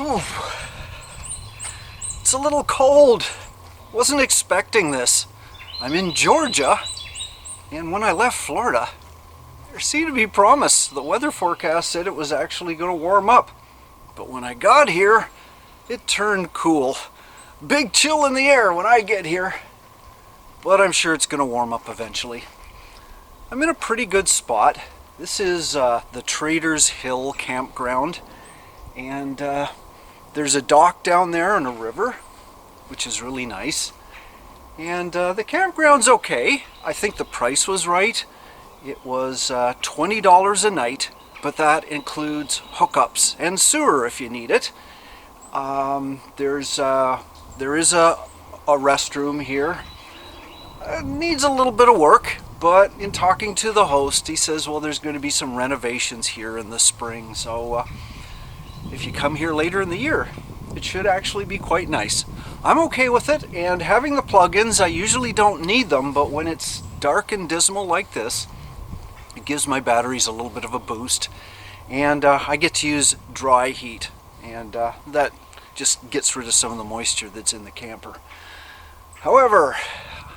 Ooh, it's a little cold. Wasn't expecting this. I'm in Georgia, and when I left Florida, there seemed to be promise. The weather forecast said it was actually going to warm up. But when I got here, it turned cool. Big chill in the air when I get here. But I'm sure it's going to warm up eventually. I'm in a pretty good spot. This is the Traders Hill campground. And there's a dock down there and a river, which is really nice. And the campground's okay. I think the price was right. It was $20 a night, but that includes hookups and sewer if you need it. There is a restroom here. It needs a little bit of work, but in talking to the host, he says, well, there's going to be some renovations here in the spring, so if you come here later in the year, it should actually be quite nice. I'm okay with it, and having the plugins, I usually don't need them, but when it's dark and dismal like this, it gives my batteries a little bit of a boost, and I get to use dry heat, and that just gets rid of some of the moisture that's in the camper. However,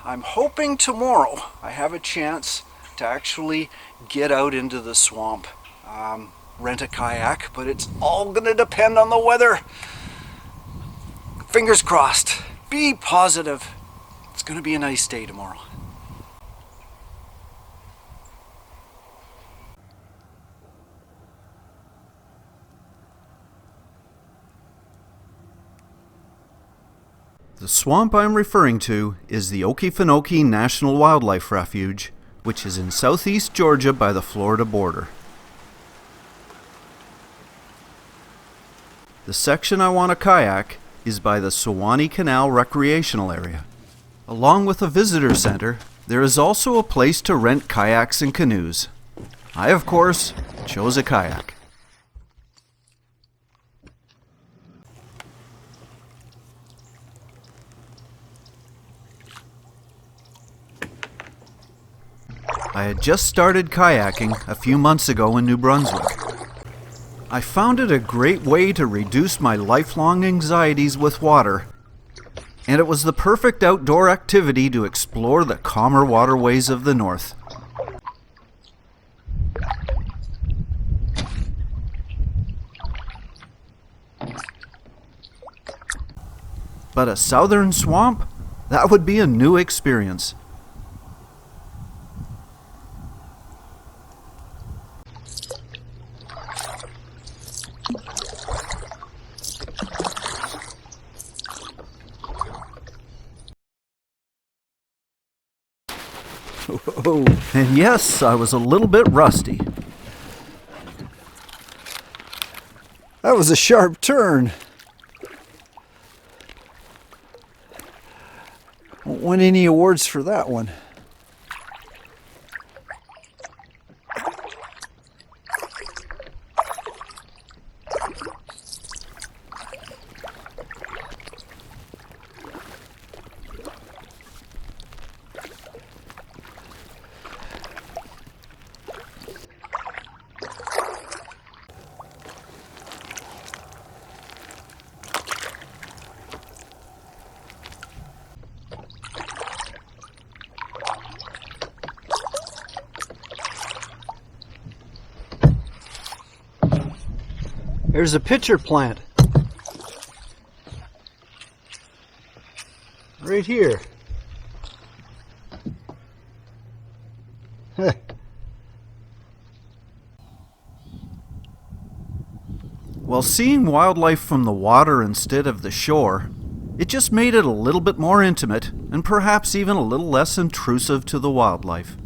I'm hoping tomorrow I have a chance to actually get out into the swamp, rent a kayak, but it's all going to depend on the weather. Fingers crossed. Be positive. It's going to be a nice day tomorrow. The swamp I'm referring to is the Okefenokee National Wildlife Refuge, which is in southeast Georgia by the Florida border. The section I want to kayak is by the Suwannee Canal Recreational Area. Along with a visitor center, there is also a place to rent kayaks and canoes. I, of course, chose a kayak. I had just started kayaking a few months ago in New Brunswick. I found it a great way to reduce my lifelong anxieties with water, and it was the perfect outdoor activity to explore the calmer waterways of the north. But a southern swamp? That would be a new experience. Oh, and yes, I was a little bit rusty. That was a sharp turn. Won't win any awards for that one. There's a pitcher plant. Right here. While seeing wildlife from the water instead of the shore, it just made it a little bit more intimate and perhaps even a little less intrusive to the wildlife.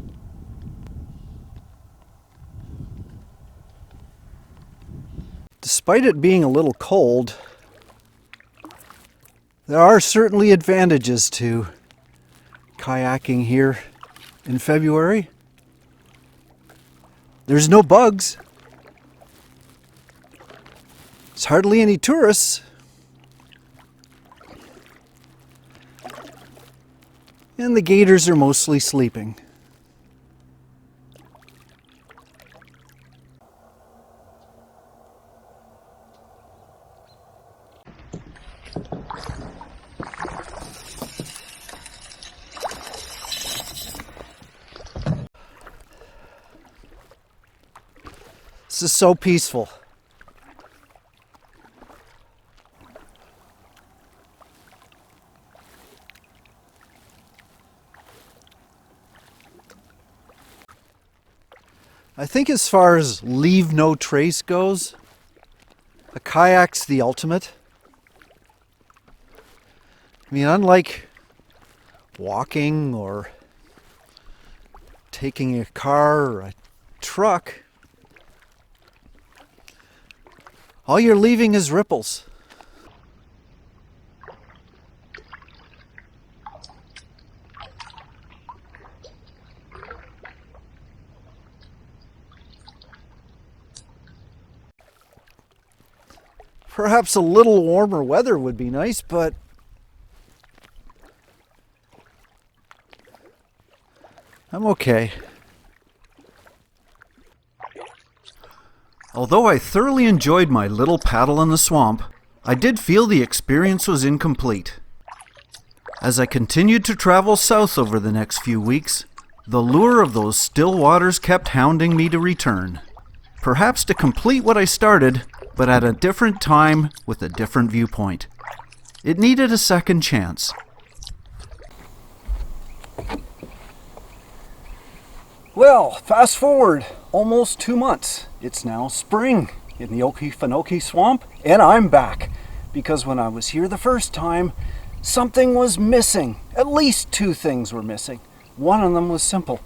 Despite it being a little cold, there are certainly advantages to kayaking here in February. There's no bugs. There's hardly any tourists. And the gators are mostly sleeping. This is so peaceful. I think as far as leave no trace goes, a kayak's the ultimate. I mean, unlike walking or taking a car or a truck, all you're leaving is ripples. Perhaps a little warmer weather would be nice, but I'm okay. Although I thoroughly enjoyed my little paddle in the swamp, I did feel the experience was incomplete. As I continued to travel south over the next few weeks, the lure of those still waters kept hounding me to return. Perhaps to complete what I started, but at a different time with a different viewpoint. It needed a second chance. Well, fast forward almost 2 months. It's now spring in the Okefenokee swamp, and I'm back. Because when I was here the first time, something was missing. At least 2 things were missing. One of them was simple.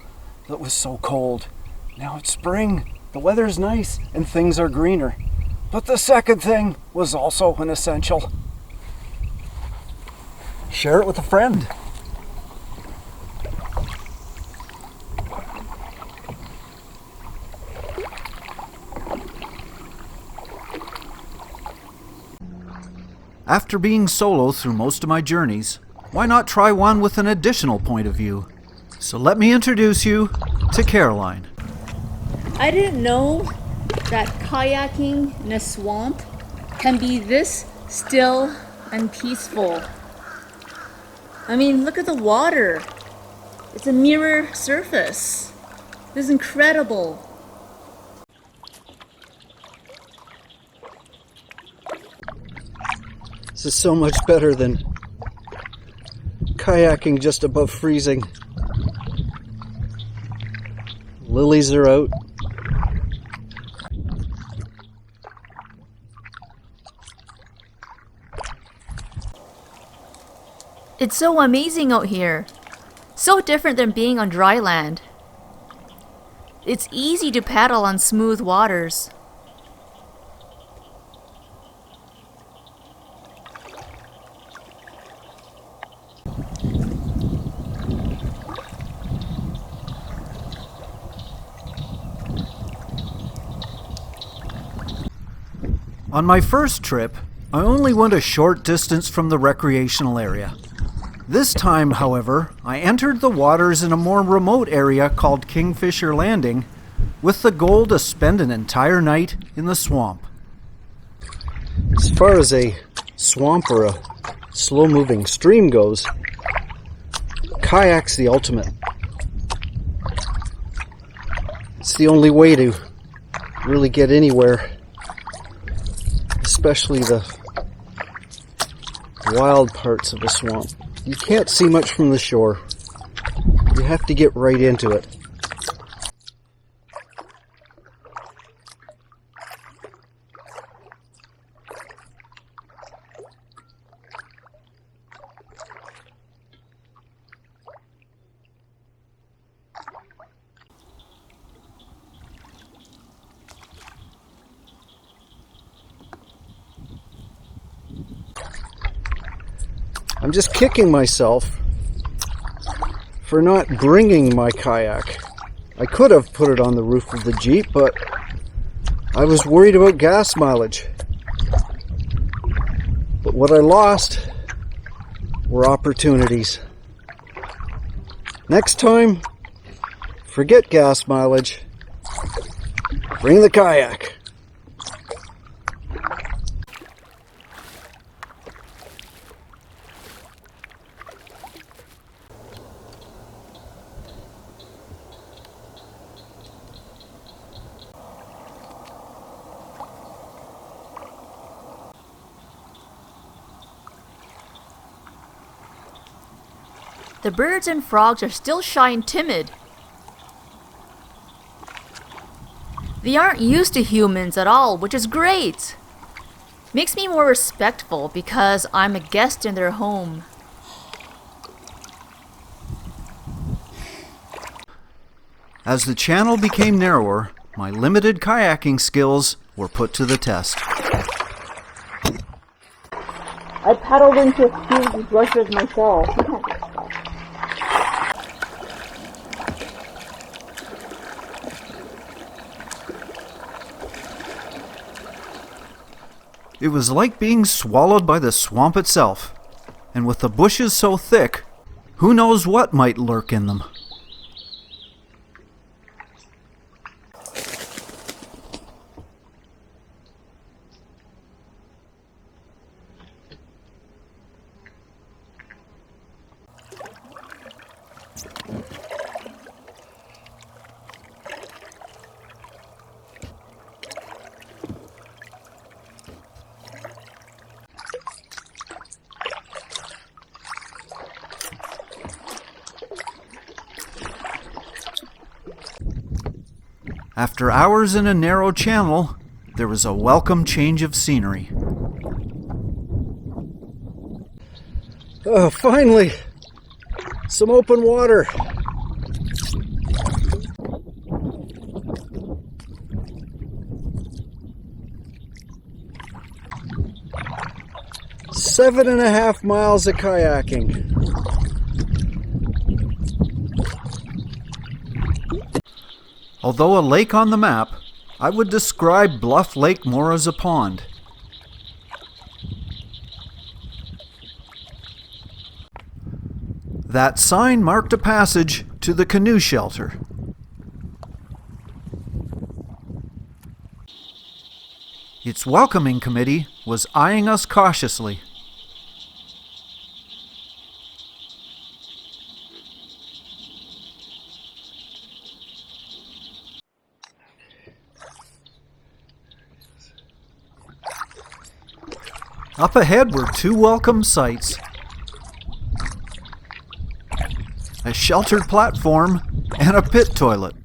It was so cold. Now it's spring, the weather's nice, and things are greener. But the second thing was also an essential. Share it with a friend. After being solo through most of my journeys, why not try one with an additional point of view? So let me introduce you to Caroline. I didn't know that kayaking in a swamp can be this still and peaceful. I mean, look at the water. It's a mirror surface. This is incredible. This is so much better than kayaking just above freezing. Lilies are out. It's so amazing out here. So different than being on dry land. It's easy to paddle on smooth waters. On my first trip, I only went a short distance from the recreational area. This time, however, I entered the waters in a more remote area called Kingfisher Landing with the goal to spend an entire night in the swamp. As far as a swamp or a slow-moving stream goes, kayak's the ultimate. It's the only way to really get anywhere, especially the wild parts of a swamp. You can't see much from the shore. You have to get right into it. I'm just kicking myself for not bringing my kayak. I could have put it on the roof of the Jeep, but I was worried about gas mileage. But what I lost were opportunities. Next time, forget gas mileage. Bring the kayak. The birds and frogs are still shy and timid. They aren't used to humans at all, which is great. Makes me more respectful because I'm a guest in their home. As the channel became narrower, my limited kayaking skills were put to the test. I paddled into a few of these rushes myself. It was like being swallowed by the swamp itself, and with the bushes so thick, who knows what might lurk in them. After hours in a narrow channel, there was a welcome change of scenery. Oh, finally! Some open water! Seven and a half miles of kayaking. Although a lake on the map, I would describe Bluff Lake more as a pond. That sign marked a passage to the canoe shelter. Its welcoming committee was eyeing us cautiously. Up ahead were two welcome sights. A sheltered platform and a pit toilet.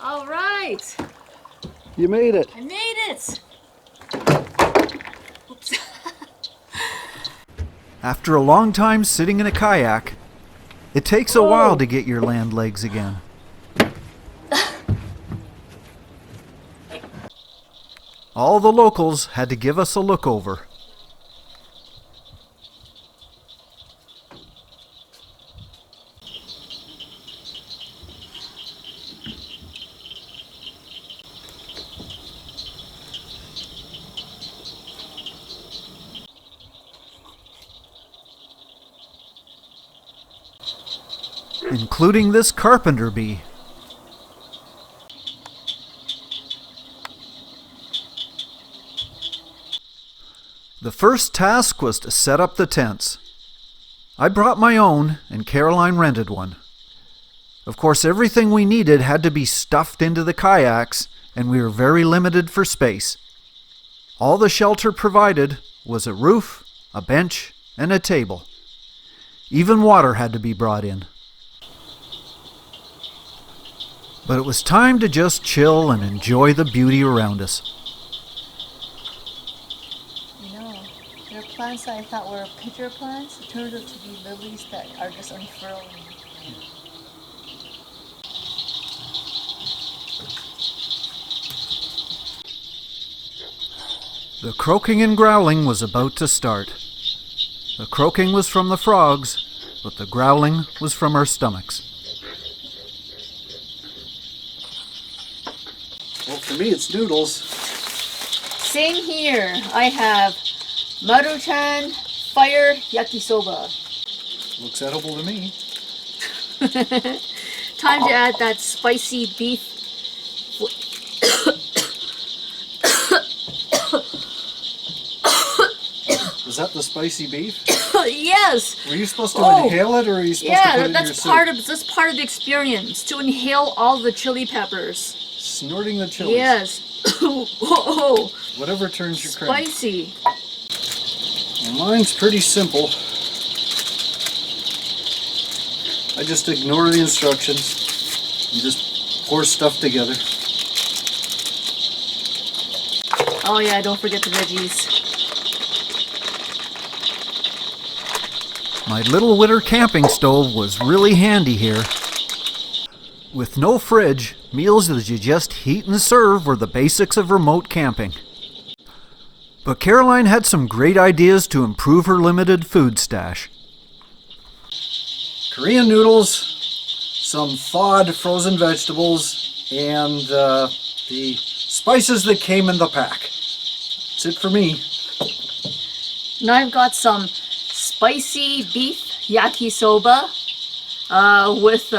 All right, You made it. I made it. Oops. After a long time sitting in a kayak, it takes a while to get your land legs again. All the locals had to give us a look over. Including this carpenter bee. The first task was to set up the tents. I brought my own and Caroline rented one. Of course, everything we needed had to be stuffed into the kayaks, and we were very limited for space. All the shelter provided was a roof, a bench, and a table. Even water had to be brought in. But it was time to just chill and enjoy the beauty around us. You know, there are plants that I thought were pitcher plants. It turned out to be lilies that are just unfurling. The croaking and growling was about to start. The croaking was from the frogs, but the growling was from our stomachs. Well, for me, it's noodles. Same here. I have Maruchan Fire Yakisoba. Looks edible to me. Time to add that spicy beef. that the spicy beef? Yes. Were you supposed to inhale it, or are you supposed to put it in your soup? That's part of the experience, to inhale all the chili peppers. Snorting the chilies. Yes. Whoa. Whatever turns your crank. Spicy. Well, mine's pretty simple. I just ignore the instructions and just pour stuff together. Oh yeah, don't forget the veggies. My little winter camping stove was really handy here. With no fridge, meals that you just heat and serve were the basics of remote camping. But Caroline had some great ideas to improve her limited food stash. Korean noodles, some thawed frozen vegetables, and the spices that came in the pack. That's it for me. Now I've got some spicy beef yakisoba with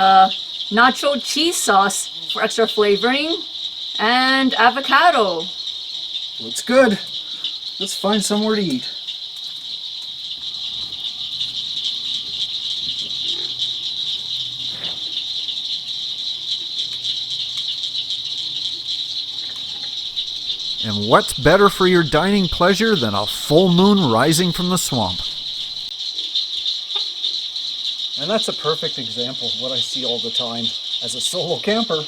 nacho cheese sauce for extra flavoring, and avocado. Looks good. Let's find somewhere to eat. And what's better for your dining pleasure than a full moon rising from the swamp? And that's a perfect example of what I see all the time as a solo camper,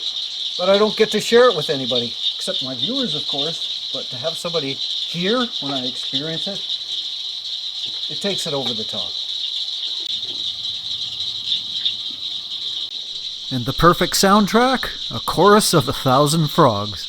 but I don't get to share it with anybody, except my viewers, of course. But to have somebody hear when I experience it, it takes it over the top. And the perfect soundtrack? A chorus of 1,000 frogs.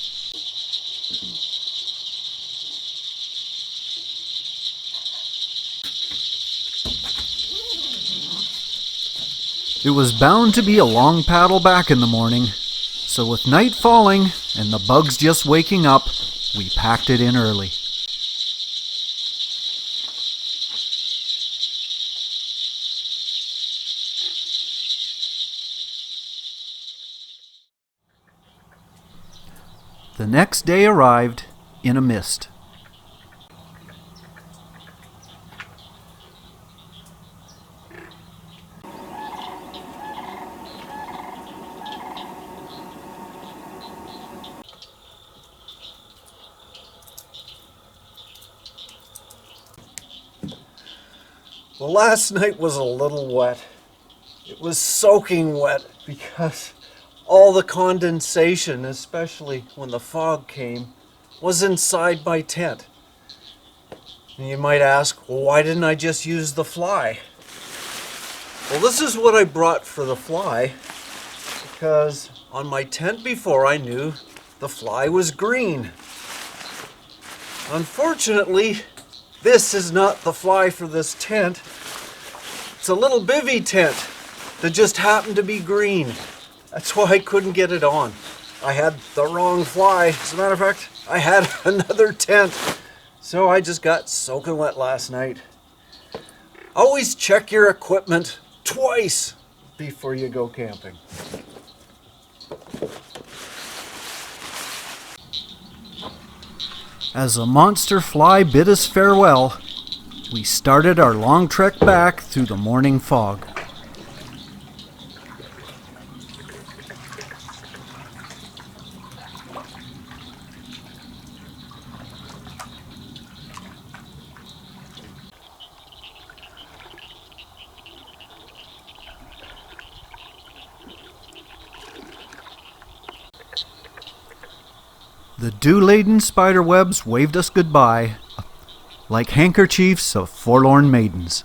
It was bound to be a long paddle back in the morning, so with night falling and the bugs just waking up, we packed it in early. The next day arrived in a mist. Well, last night was a little wet. It was soaking wet because all the condensation, especially when the fog came, was inside my tent. And you might ask, well, why didn't I just use the fly? Well, this is what I brought for the fly, because on my tent before I knew the fly was green. Unfortunately, this is not the fly for this tent. It's a little bivvy tent that just happened to be green. That's why I couldn't get it on. I had the wrong fly. As a matter of fact, I had another tent. So I just got soaking wet last night. Always check your equipment twice before you go camping. As a monster fly bid us farewell, we started our long trek back through the morning fog. The dew-laden spiderwebs waved us goodbye, like handkerchiefs of forlorn maidens.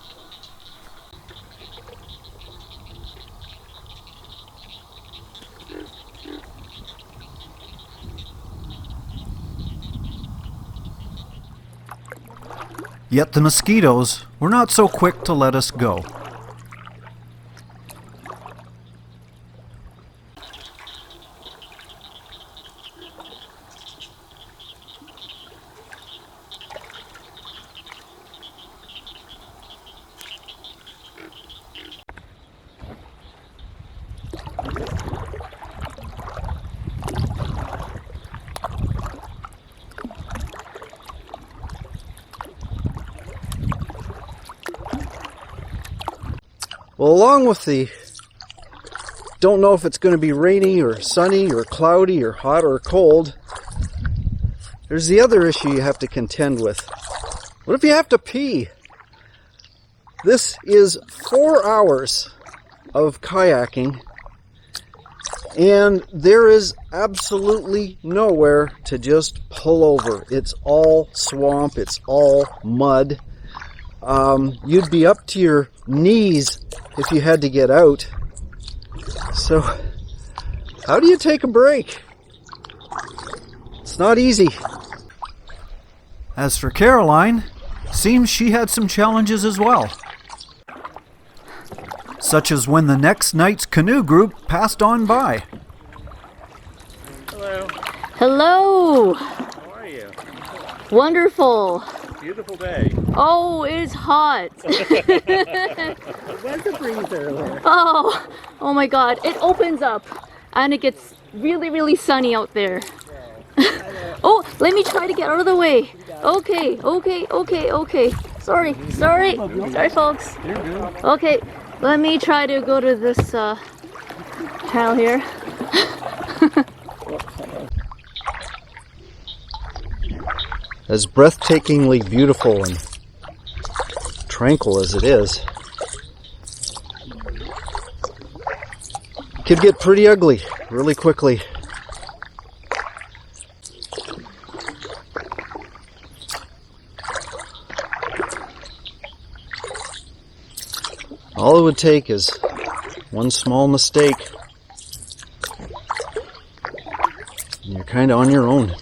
Yet the mosquitoes were not so quick to let us go. Well, along with the don't know if it's going to be rainy or sunny or cloudy or hot or cold, there's the other issue you have to contend with. What if you have to pee? This is 4 hours of kayaking, and there is absolutely nowhere to just pull over. It's all swamp, it's all mud. You'd be up to your knees if you had to get out. So, how do you take a break? It's not easy. As for Caroline, seems she had some challenges as well. Such as when the next night's canoe group passed on by. Hello. Hello. How are you? Wonderful. Beautiful day. Oh, it's hot. It was a breeze earlier. Oh my God. It opens up and it gets really, really sunny out there. Oh, let me try to get out of the way. Okay. Sorry, folks. You're good. Okay, let me try to go to this channel here. As breathtakingly beautiful and tranquil as it is, it could get pretty ugly really quickly. All it would take is one small mistake, and you're kind of on your own.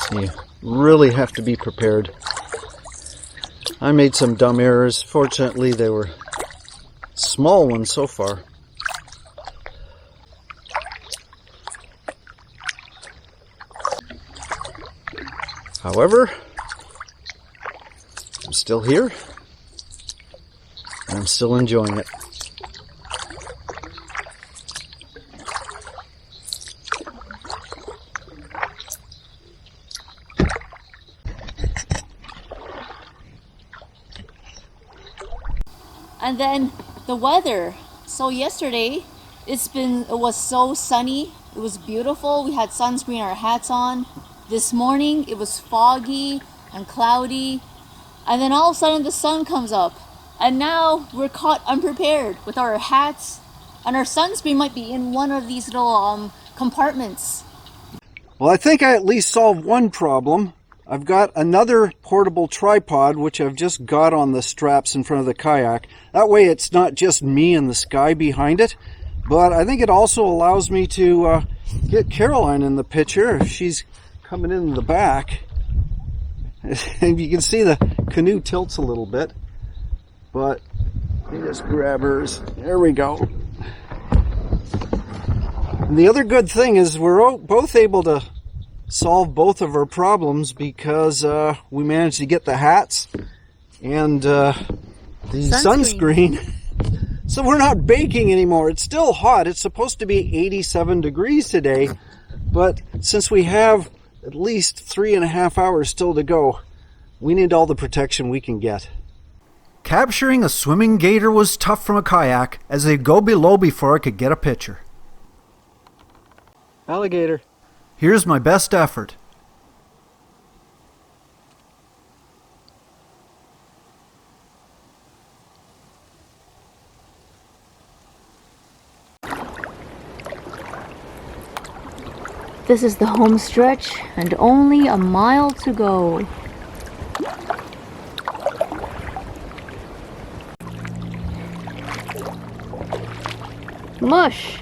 So you really have to be prepared. I made some dumb errors. Fortunately, they were small ones so far. However, I'm still here. I'm still enjoying it. And then the weather. So yesterday, it was so sunny. It was beautiful. We had sunscreen, our hats on. This morning, it was foggy and cloudy. And then all of a sudden, the sun comes up. And now we're caught unprepared with our hats, and our sunscreen might be in one of these little compartments. Well, I think I at least solved one problem. I've got another portable tripod, which I've just got on the straps in front of the kayak. That way it's not just me and the sky behind it, but I think it also allows me to get Caroline in the picture if she's coming in the back. And you can see the canoe tilts a little bit. But you just grab hers. There we go. And the other good thing is we're both able to solve both of our problems because we managed to get the hats and the sunscreen. So we're not baking anymore. It's still hot. It's supposed to be 87 degrees today. But since we have at least 3.5 hours still to go, we need all the protection we can get. Capturing a swimming gator was tough from a kayak as they'd go below before I could get a picture. Alligator. Here's my best effort. This is the home stretch and only a mile to go. Mush!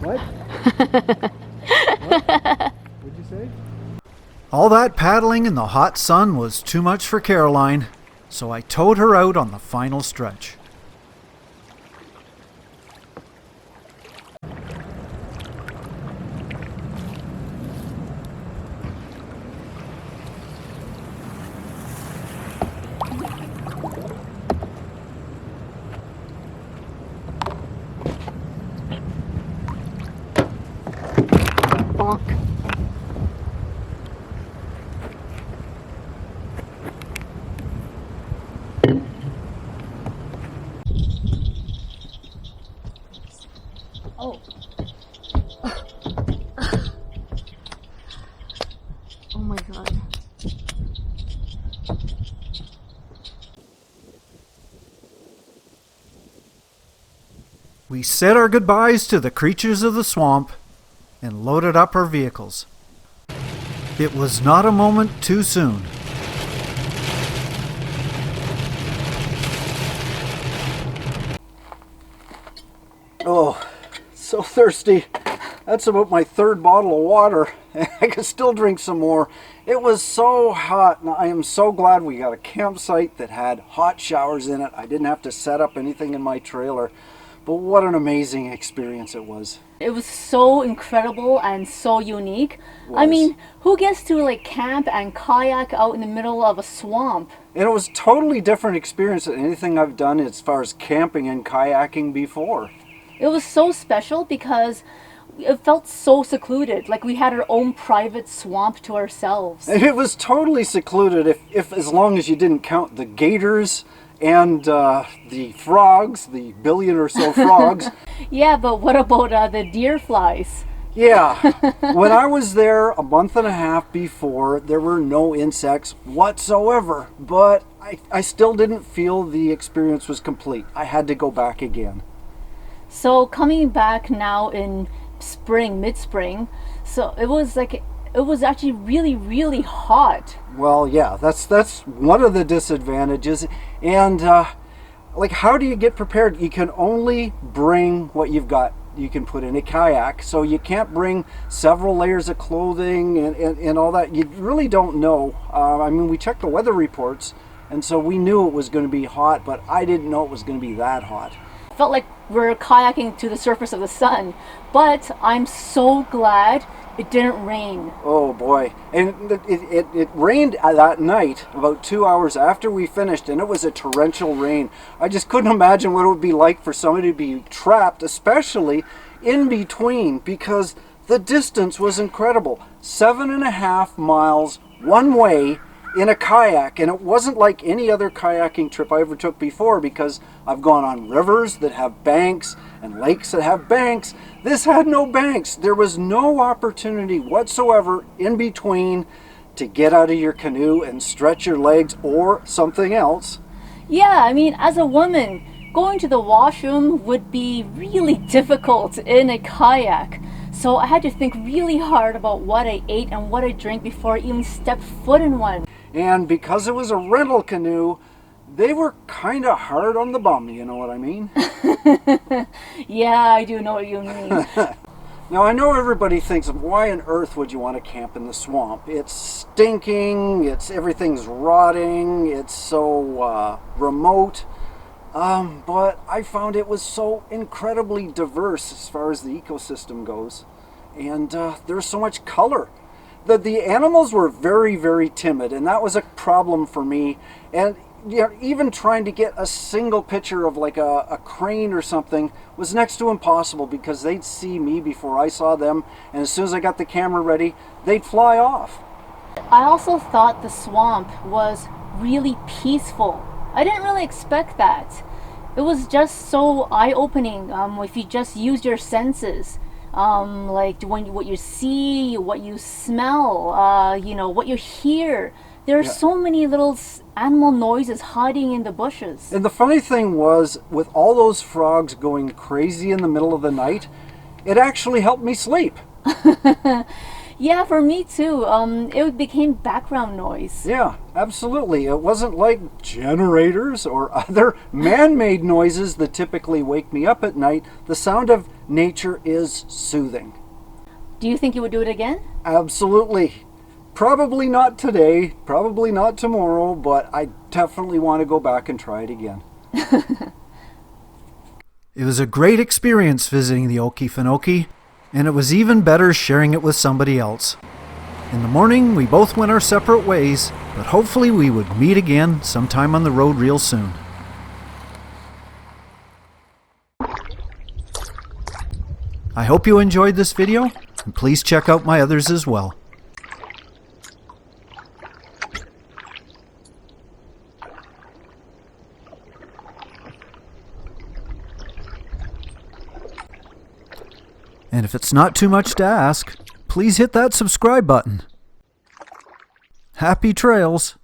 What? What'd you say? All that paddling in the hot sun was too much for Caroline, so I towed her out on the final stretch. Bonk. We said our goodbyes to the creatures of the swamp and loaded up our vehicles. It was not a moment too soon. Oh, so thirsty. That's about my third bottle of water. I could still drink some more. It was so hot, and I am so glad we got a campsite that had hot showers in it. I didn't have to set up anything in my trailer. But what an amazing experience it was. It was so incredible and so unique. I mean, who gets to like camp and kayak out in the middle of a swamp? And it was a totally different experience than anything I've done as far as camping and kayaking before. It was so special because it felt so secluded, like we had our own private swamp to ourselves. And it was totally secluded if as long as you didn't count the gators and the frogs, the billion or so frogs. Yeah, but what about the deer flies? Yeah, when I was there a month and a half before, there were no insects whatsoever, but I still didn't feel the experience was complete. I had to go back again. So coming back now in spring, mid-spring, so it was actually really hot. Well, yeah, that's one of the disadvantages. And like, how do you get prepared? You can only bring what you've got. You can put in a kayak, so you can't bring several layers of clothing and all that. You really don't know. I mean, we checked the weather reports, and so we knew it was going to be hot, but I didn't know it was going to be that hot. Felt like we're kayaking to the surface of the sun, but I'm so glad it didn't rain. Oh boy. And it rained that night about 2 hours after we finished, and it was a torrential rain. I just couldn't imagine what it would be like for somebody to be trapped, especially in between, because the distance was incredible. 7.5 miles one way in a kayak, and it wasn't like any other kayaking trip I ever took before, because I've gone on rivers that have banks and lakes that have banks. This had no banks. There was no opportunity whatsoever in between to get out of your canoe and stretch your legs or something else. Yeah, I mean, as a woman, going to the washroom would be really difficult in a kayak. So I had to think really hard about what I ate and what I drank before I even stepped foot in one. And because it was a rental canoe, they were kind of hard on the bum, you know what I mean? Yeah, I do know what you mean. Now, I know everybody thinks, why on earth would you want to camp in the swamp? It's stinking, everything's rotting, it's so remote. But I found it was so incredibly diverse as far as the ecosystem goes. And there's so much color. The animals were very timid, and that was a problem for me. And you know, even trying to get a single picture of like a crane or something was next to impossible, because they'd see me before I saw them, and as soon as I got the camera ready, they'd fly off. I also thought the swamp was really peaceful. I didn't really expect that. It was just so eye-opening if you just use your senses. Like what you see, what you smell, you know, what you hear. There are so many little animal noises hiding in the bushes. And the funny thing was, with all those frogs going crazy in the middle of the night, it actually helped me sleep. Yeah, for me too. It became background noise. Yeah, absolutely. It wasn't like generators or other man-made noises that typically wake me up at night. The sound of nature is soothing. Do you think you would do it again? Absolutely. Probably not today, probably not tomorrow, but I definitely want to go back and try it again. It was a great experience visiting the Okefenokee, and it was even better sharing it with somebody else. In the morning, we both went our separate ways, but hopefully we would meet again sometime on the road real soon. I hope you enjoyed this video, and please check out my others as well. And if it's not too much to ask, please hit that subscribe button. Happy trails!